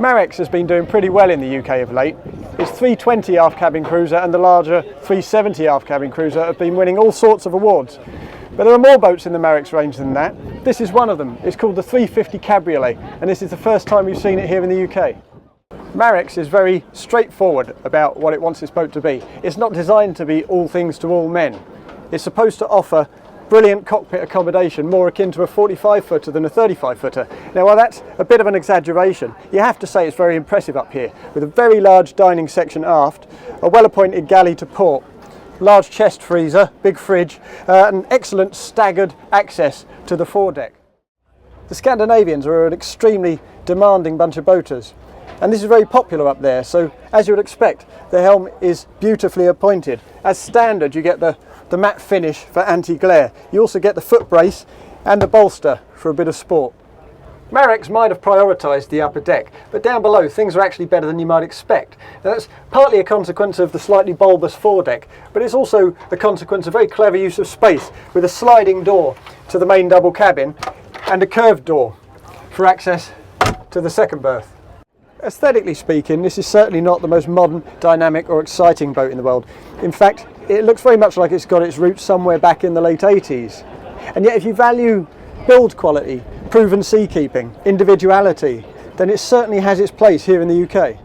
make-Marex has been doing pretty well in the UK of late. Its 320 aft cabin cruiser and the larger 370 aft cabin cruiser have been winning all sorts of awards. But there are more boats in the Marex range than that. This is one of them. It's called the 350 Cabriolet, and this is the first time we've seen it here in the UK. Marex is very straightforward about what it wants its boat to be. It's not designed to be all things to all men. It's supposed to offer brilliant cockpit accommodation, more akin to a 45-footer than a 35-footer. Now, while that's a bit of an exaggeration, you have to say it's very impressive up here, with a very large dining section aft, a well-appointed galley to port, large chest freezer, big fridge, and excellent staggered access to the foredeck. The Scandinavians are an extremely demanding bunch of boaters, and this is very popular up there, so as you would expect, the helm is beautifully appointed. As standard, you get the matte finish for anti-glare. You also get the foot brace and the bolster for a bit of sport. Marex might have prioritised the upper deck, but down below things are actually better than you might expect. Now, that's partly a consequence of the slightly bulbous foredeck, but it's also a consequence of very clever use of space, with a sliding door to the main double cabin and a curved door for access to the second berth. Aesthetically speaking, this is certainly not the most modern, dynamic or exciting boat in the world. In fact, it looks very much like it's got its roots somewhere back in the late 80s. And yet if you value build quality, proven seakeeping, individuality, then it certainly has its place here in the UK.